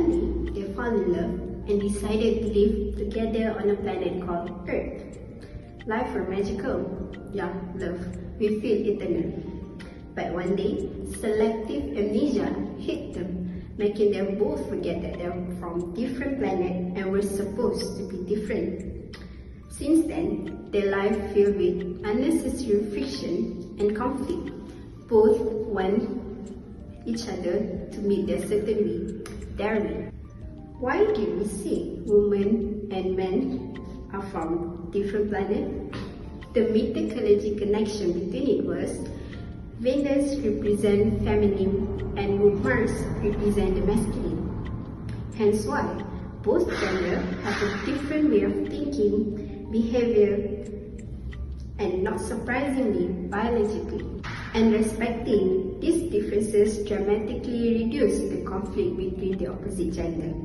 one day, they fell in love and decided to live together on a planet called Earth. Life were magical. Yeah, love. We feel eternal. But one day, selective amnesia hit them, making them both forget that they're from different planets and were supposed to be different. Since then, their life filled with unnecessary friction and conflict. Both want each other to meet their certain way, their way. Why do we say women and men are from different planets? The mythological connection between it was Venus represents feminine and Mars represents the masculine. Hence why both genders have a different way of thinking, behavior, and not surprisingly, biologically. And respecting these differences dramatically reduce the conflict between the opposite gender.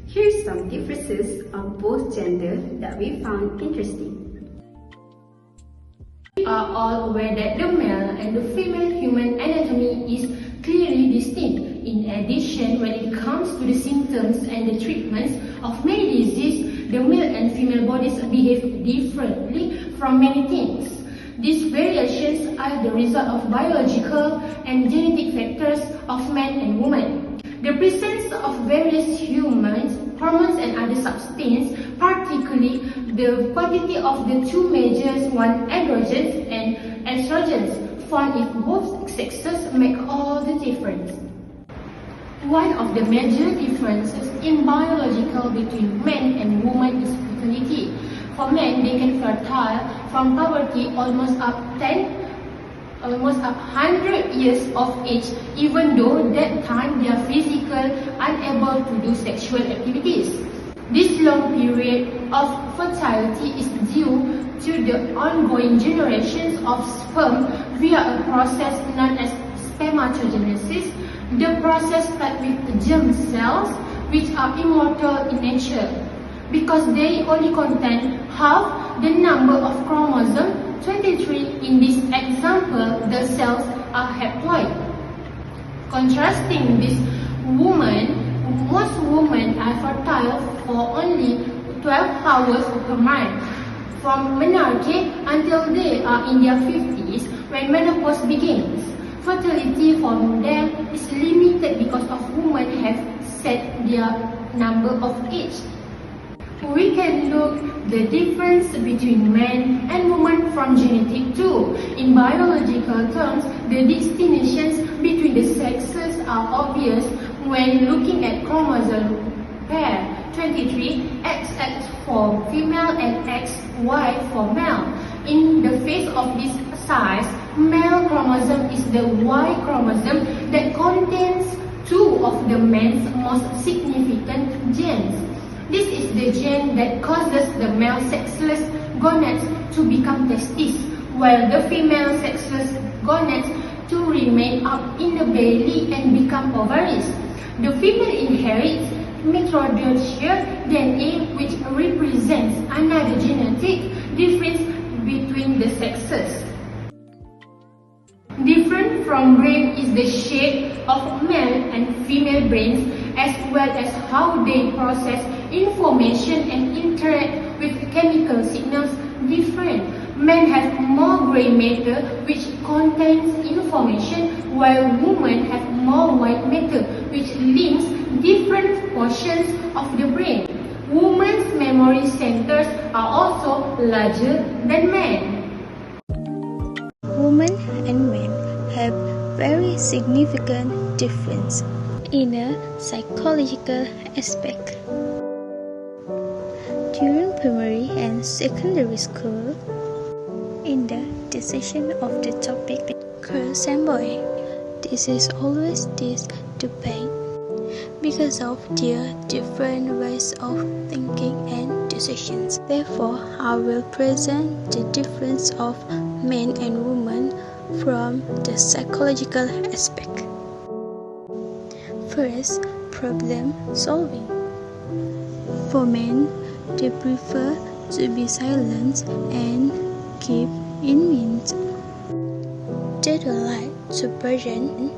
Here's some differences of both genders that we found interesting. We are all aware that the male and the female human anatomy is clearly distinct. In addition, when it comes to the symptoms and the treatments of many diseases, the male and female bodies behave differently from many things. These variations are the result of biological and genetic factors of men and women. The presence of various hormones and other substances, particularly the quantity of the two major androgens and estrogens, found in both sexes make all the difference. One of the major differences in biological between men and women is fertility. For men, they can fertile from puberty almost up 100 years of age, even though that time they are physically unable to do sexual activities. This long period of fertility is due to the ongoing generations of sperm via a process known as spermatogenesis. The process starts with germ cells, which are immortal in nature, because they only contain half the number of chromosomes, 23. In this example, the cells are haploid. Contrasting this, most women are fertile for only 12 hours per month, from menarche until they are in their 50s when menopause begins. Fertility for them is limited because of women have set their number of age. We can look the difference between men and women from genetic too. In biological terms, the distinctions between the sexes are obvious when looking at chromosome pair 23, XX for female and XY for male. In the face of this size, male chromosome is the Y chromosome that contains two of the man's most significant genes. This is the gene that causes the male sexless gonads to become testes, while the female sexless gonads to remain up in the belly and become ovaries. The female inherits mitochondrial DNA, which represents another genetic difference between the sexes. Different from brain is the shape of male and female brains, as well as how they process information and interact with chemical signals different. Men have more gray matter, which contains information, while women have more white matter, which links different portions of the brain. Women's memory centers are also larger than men. Women and men have very significant difference in a psychological aspect. During primary and secondary school, in the decision of the topic girls and boys, this is always this debate because of their different ways of thinking and decisions. Therefore, I will present the difference of men and women from the psychological aspect. First, problem solving. For men, they prefer to be silent and keep in mind. They don't like to burden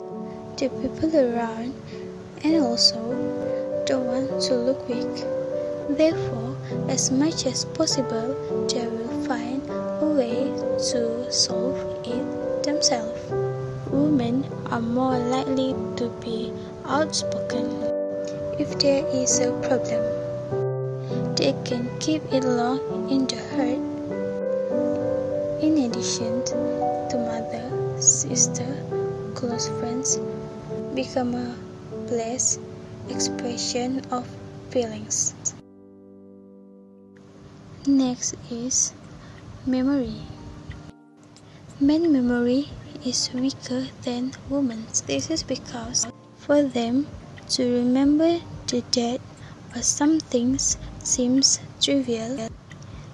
the people around, and also the to look weak. Therefore, as much as possible, they will find a way to solve it themselves. Women are more likely to be outspoken. If there is a problem, they can keep it long in the heart. In addition to mother, sister, close friends become a blessed expression of feelings. Next is memory. Men's memory is weaker than women's. This is because for them to remember the date or some things seems trivial,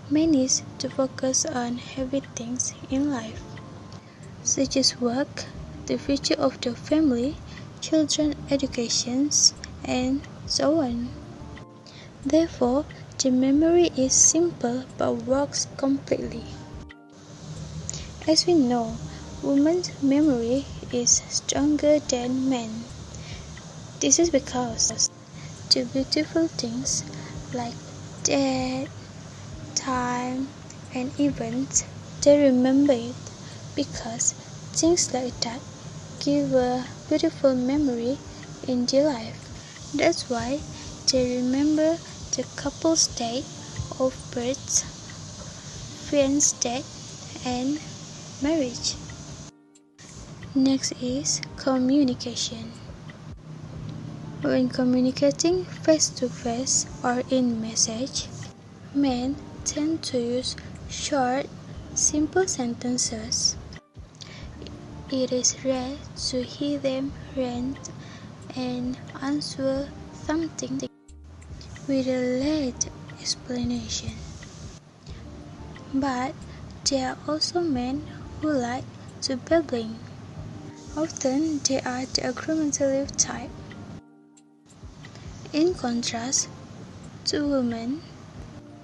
men need to focus on heavy things in life, such as work, the future of the family, children educations, and so on. Therefore, the memory is simple but works completely. As we know, women's memory is stronger than men. This is because the beautiful things like date, time, and events, they remember it because things like that give a beautiful memory in their life. That's why they remember the couple's date of birth, friend's date, and marriage. Next is communication. When communicating face-to-face or in message, men tend to use short, simple sentences. It is rare to hear them rant and answer something with a late explanation. But there are also men who like to babbling. Often they are the argumentative type. In contrast to women,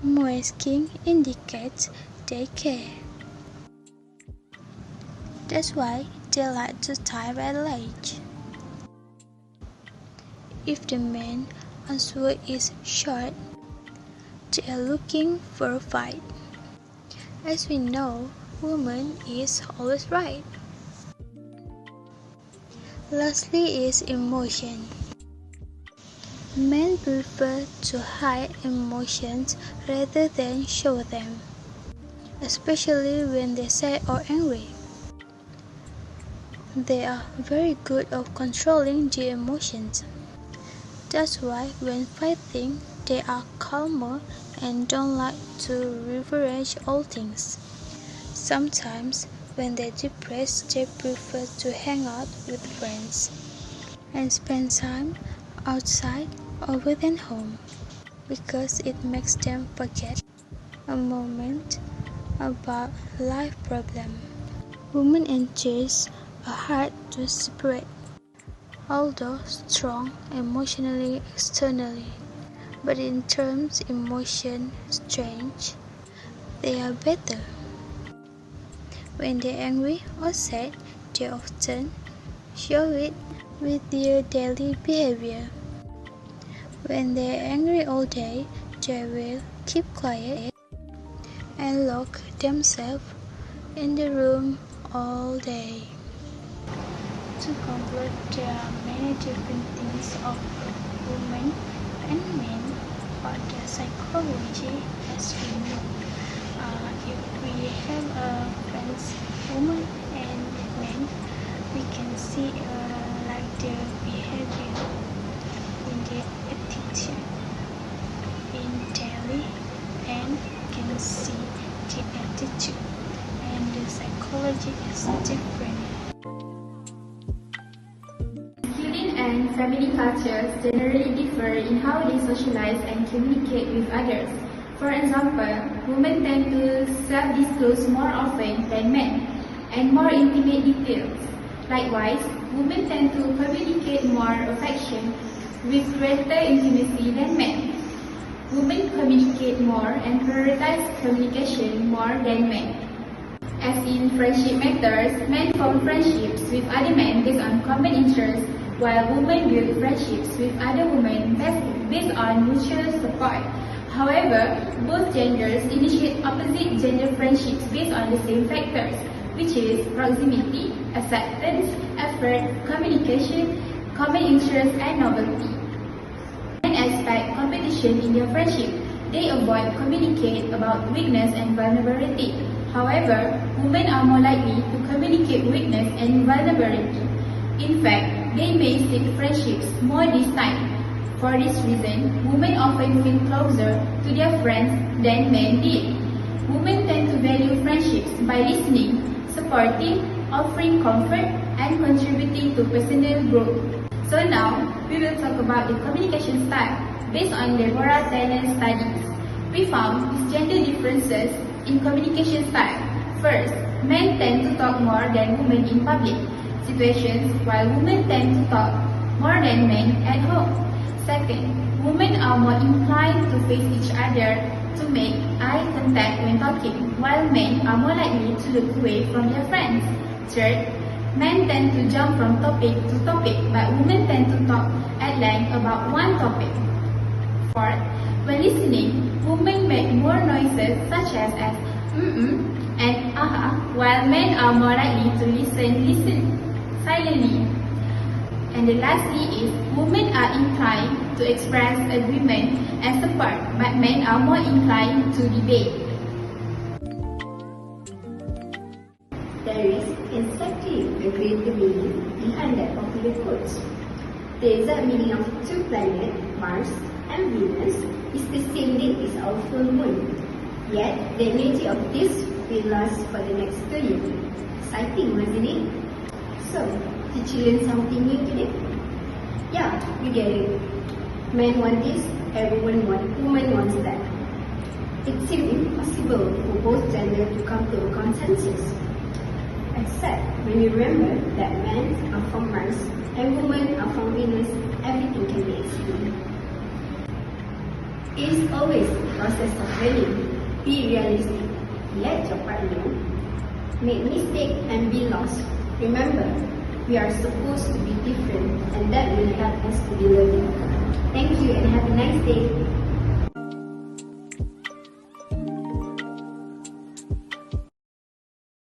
moist skin indicates they care. That's why they like to type at large. If the man's answer is short, they are looking for a fight. As we know, woman is always right. Lastly is emotion. Men prefer to hide emotions rather than show them, especially when they're sad or angry. They are very good at controlling their emotions. That's why when fighting, they are calmer and don't like to rearrange all things. Sometimes, when they're depressed, they prefer to hang out with friends and spend time outside other than home because it makes them forget a moment about life problem. Women enjoys are hard to separate. Although strong emotionally externally, but in terms emotion strange, they are better. When they're angry or sad, they often show it with their daily behavior. When they're angry all day, they will keep quiet and lock themselves in the room all day. To conclude, there are many different things of women and men, but the psychology as we know. If we have a friends, woman and men, we can see like their behavior, in their attitude, in daily, and can see the attitude, and the psychology is different. And family cultures generally differ in how they socialize and communicate with others. For example, women tend to self-disclose more often than men, and more intimate details. Likewise, women tend to communicate more affection with greater intimacy than men. Women communicate more and prioritize communication more than men. As in friendship matters, men form friendships with other men based on common interests, while women build friendships with other women based on on mutual support. However, both genders initiate opposite gender friendships based on the same factors, which is proximity, acceptance, effort, communication, common interest, and novelty. Men expect competition in their friendship. They avoid communicate about weakness and vulnerability. However, women are more likely to communicate weakness and vulnerability. In fact, they may seek friendships more this time. For this reason, women often feel closer to their friends than men did. Women tend to value friendships by listening, supporting, offering comfort, and contributing to personal growth. So now, we will talk about the communication style based on Deborah Taylor's studies. We found these gender differences in communication style. First, men tend to talk more than women in public situations, while women tend to talk more than men at home. Second, women are more inclined to face each other to make eye contact when talking, while men are more likely to look away from their friends. Third, men tend to jump from topic to topic, but women tend to talk at length about one topic. Fourth, when listening, women make more noises such as and aha, while men are more likely to listen silently. And the lastly is, women are inclined to express agreement and support, but men are more inclined to debate. There is exactly a greater meaning behind that popular quote. The exact meaning of two planets, Mars and Venus, is the same date as our full moon. Yet, the energy of this will last for the next 2 years. Exciting, wasn't it? So, did you learn something new today? Yeah, you get it. Men want this, women wants that. It seems impossible for both genders to come to a consensus. Except when you remember that men are from Mars and women are from Venus, everything can be explained. It is always a process of learning. Be realistic. Let your partner make mistakes and be lost. Remember, we are supposed to be different, and that will help us to be loving. Thank you and have a nice day.